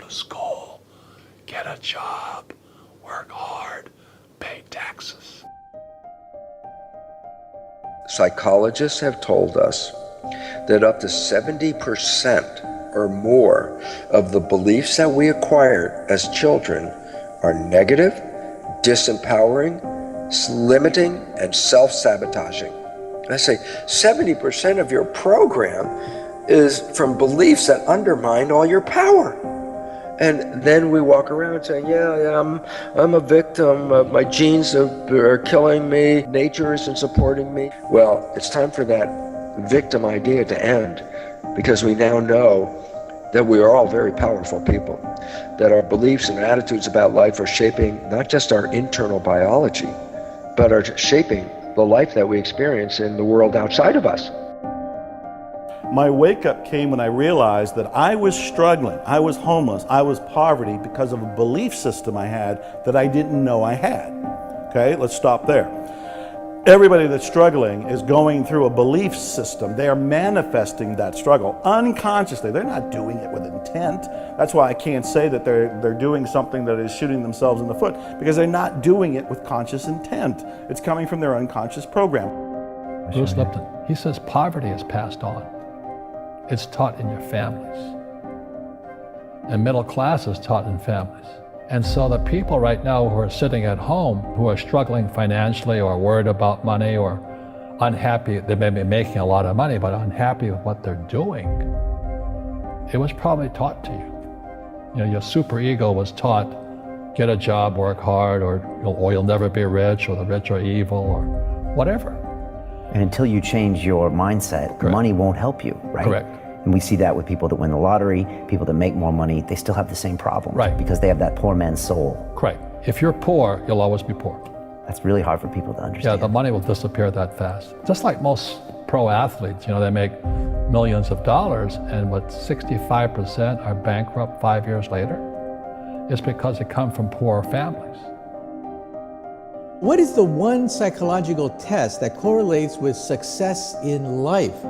to school, get a job, work hard, pay taxes. Psychologists have told us that up to 70% or more of the beliefs that we acquired as children are negative, disempowering, limiting, and self-sabotaging. I say 70% of your program is from beliefs that undermine all your power. And then we walk around saying, I'm a victim, my genes are killing me, nature isn't supporting me. Well, it's time for that victim idea to end, because we now know that we are all very powerful people, that our beliefs and attitudes about life are shaping not just our internal biology, but are shaping the life that we experience in the world outside of us. My wake-up came when I realized that I was struggling, I was homeless, I was poverty because of a belief system I had that I didn't know I had. Okay, let's stop there. Everybody that's struggling is going through a belief system. They are manifesting that struggle unconsciously. They're not doing it with intent. That's why I can't say that they're doing something that is shooting themselves in the foot, because they're not doing it with conscious intent. It's coming from their unconscious program. Bruce Lipton, he says poverty is passed on. It's taught in your families. And middle class is taught in families. And so the people right now who are sitting at home, who are struggling financially or worried about money or unhappy, they may be making a lot of money, but unhappy with what they're doing, it was probably taught to you. You know, your superego was taught, get a job, work hard, or you'll never be rich, or the rich are evil, or whatever. And until you change your mindset, Correct. Money won't help you, right? Correct. And we see that with people that win the lottery, people that make more money, they still have the same problems. Right. Because they have that poor man's soul. Correct. If you're poor, you'll always be poor. That's really hard for people to understand. Yeah, the money will disappear that fast. Just like most pro athletes, they make millions of dollars, and what 65% are bankrupt 5 years later, it's because they come from poor families. What is the one psychological test that correlates with success in life?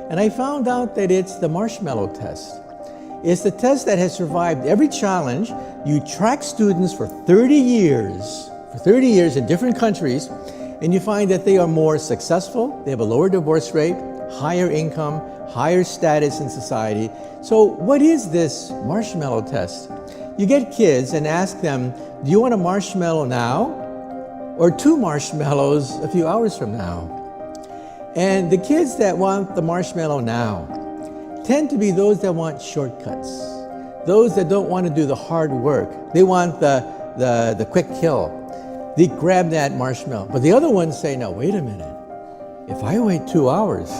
And I found out that it's the marshmallow test. It's the test that has survived every challenge. You track students for 30 years in different countries, and you find that they are more successful, they have a lower divorce rate, higher income, higher status in society. So what is this marshmallow test? You get kids and ask them, do you want a marshmallow now, or 2 marshmallows a few hours from now? And the kids that want the marshmallow now tend to be those that want shortcuts, those that don't want to do the hard work. They want the quick kill. They grab that marshmallow. But the other ones say, no, wait a minute. If I wait 2 hours,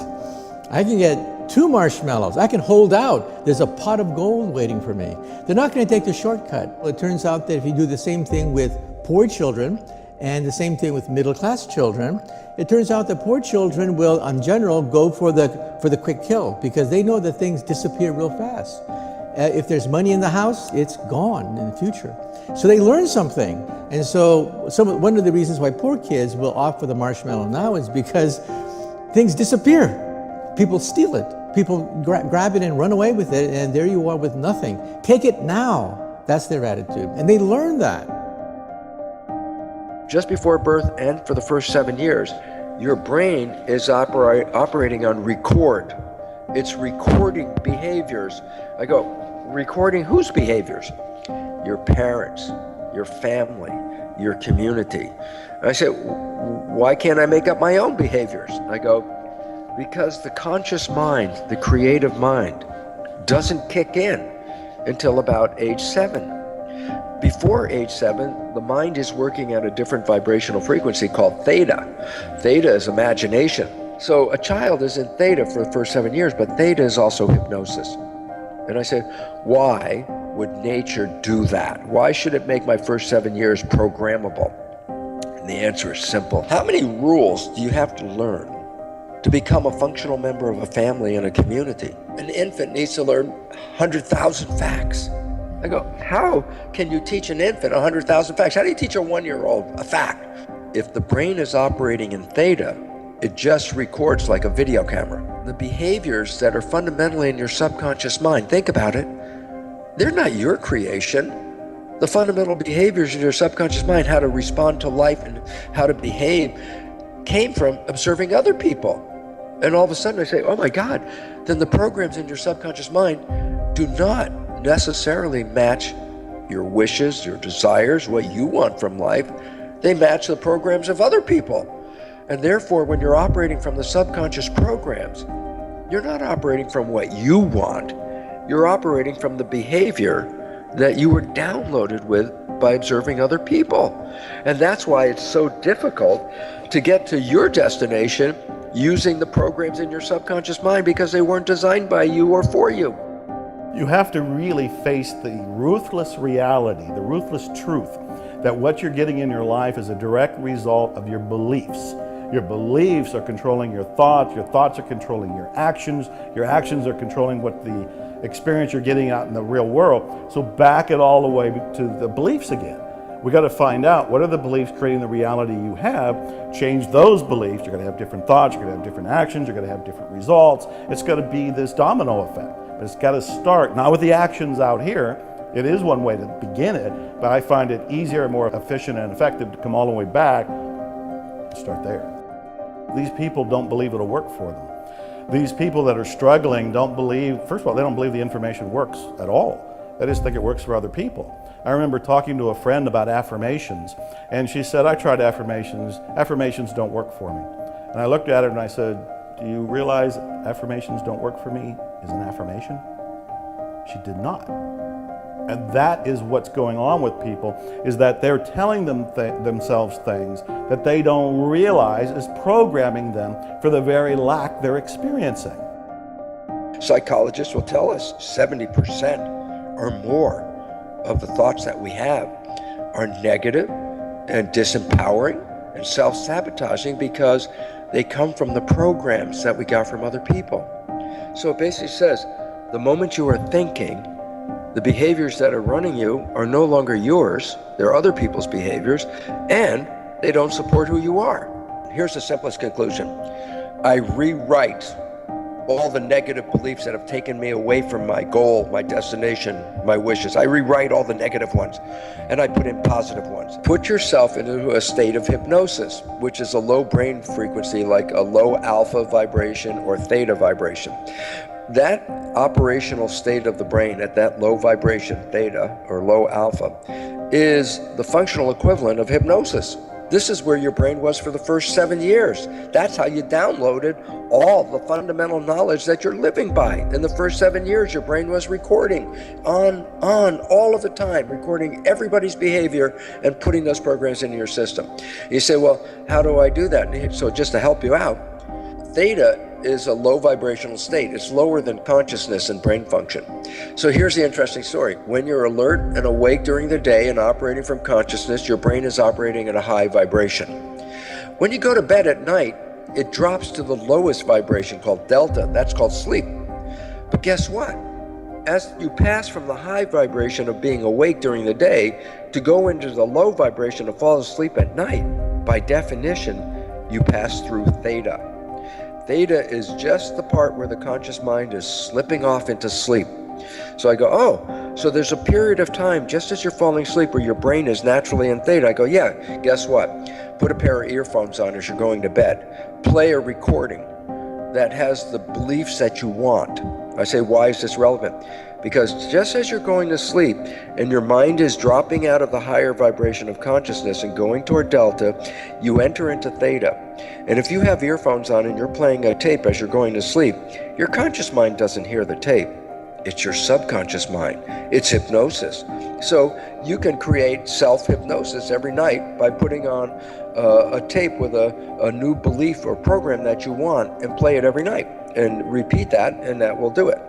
I can get 2 marshmallows. I can hold out. There's a pot of gold waiting for me. They're not going to take the shortcut. Well, it turns out that if you do the same thing with poor children, and the same thing with middle-class children, it turns out that poor children will, in general, go for the quick kill, because they know that things disappear real fast. If there's money in the house, it's gone in the future. So they learn something. And so one of the reasons why poor kids will opt for the marshmallow now is because things disappear. People steal it. People grab it and run away with it, and there you are with nothing. Take it now. That's their attitude. And they learn that. Just before birth and for the first 7 years, your brain is operating on record. It's recording behaviors. I go, recording whose behaviors? Your parents, your family, your community. And I said, why can't I make up my own behaviors? I go, because the conscious mind, the creative mind, doesn't kick in until about age 7. Before age 7, the mind is working at a different vibrational frequency called theta. Theta is imagination. So a child is in theta for the first 7 years, but theta is also hypnosis. And I said, why would nature do that? Why should it make my first 7 years programmable? And the answer is simple. How many rules do you have to learn to become a functional member of a family and a community? An infant needs to learn 100,000 facts. I go, how can you teach an infant 100,000 facts? How do you teach a 1-year-old a fact? If the brain is operating in theta, it just records like a video camera. The behaviors that are fundamentally in your subconscious mind, think about it. They're not your creation. The fundamental behaviors in your subconscious mind, how to respond to life and how to behave, came from observing other people. And all of a sudden I say, oh my God, then the programs in your subconscious mind do not necessarily match your wishes, your desires, what you want from life. They match the programs of other people. And therefore, when you're operating from the subconscious programs, you're not operating from what you want. You're operating from the behavior that you were downloaded with by observing other people. And that's why it's so difficult to get to your destination using the programs in your subconscious mind, because they weren't designed by you or for you. You have to really face the ruthless reality, the ruthless truth, that what you're getting in your life is a direct result of your beliefs. Your beliefs are controlling your thoughts are controlling your actions are controlling what the experience you're getting out in the real world. So back it all the way to the beliefs again. We got to find out what are the beliefs creating the reality you have, change those beliefs. You're going to have different thoughts, you're going to have different actions, you're going to have different results. It's going to be this domino effect. But it's got to start, not with the actions out here. It is one way to begin it, but I find it easier, more efficient and effective to come all the way back and start there. These people don't believe it'll work for them. These people that are struggling don't believe, first of all, they don't believe the information works at all. They just think it works for other people. I remember talking to a friend about affirmations, and she said, I tried affirmations. Affirmations don't work for me. And I looked at her and I said, do you realize affirmations don't work for me is an affirmation? She did not. And that is what's going on with people, is that they're telling themselves things that they don't realize is programming them for the very lack they're experiencing. Psychologists will tell us 70% or more of the thoughts that we have are negative and disempowering and self-sabotaging because they come from the programs that we got from other people. So it basically says, the moment you are thinking, the behaviors that are running you are no longer yours, they're other people's behaviors, and they don't support who you are. Here's the simplest conclusion. I rewrite all the negative beliefs that have taken me away from my goal, my destination, my wishes. I rewrite all the negative ones, and I put in positive ones. Put yourself into a state of hypnosis, which is a low brain frequency, like a low alpha vibration or theta vibration. That operational state of the brain at that low vibration, theta or low alpha, is the functional equivalent of hypnosis. This is where your brain was for the first 7 years. That's how you downloaded all the fundamental knowledge that you're living by. In the first 7 years, your brain was recording on all of the time, recording everybody's behavior and putting those programs into your system. You say, well, how do I do that? So just to help you out, theta is a low vibrational state. It's lower than consciousness and brain function. So here's the interesting story. When you're alert and awake during the day and operating from consciousness, your brain is operating at a high vibration. When you go to bed at night, it drops to the lowest vibration called delta. That's called sleep. But guess what? As you pass from the high vibration of being awake during the day to go into the low vibration of fall asleep at night, by definition, you pass through theta. Theta is just the part where the conscious mind is slipping off into sleep. So I go, oh, so there's a period of time just as you're falling asleep where your brain is naturally in theta. I go, yeah, guess what? Put a pair of earphones on as you're going to bed. Play a recording that has the beliefs that you want. I say, why is this relevant? Because just as you're going to sleep and your mind is dropping out of the higher vibration of consciousness and going toward delta, you enter into theta. And if you have earphones on and you're playing a tape as you're going to sleep, your conscious mind doesn't hear the tape. It's your subconscious mind. It's hypnosis. So you can create self-hypnosis every night by putting on a tape with a new belief or program that you want and play it every night and repeat that, and that will do it.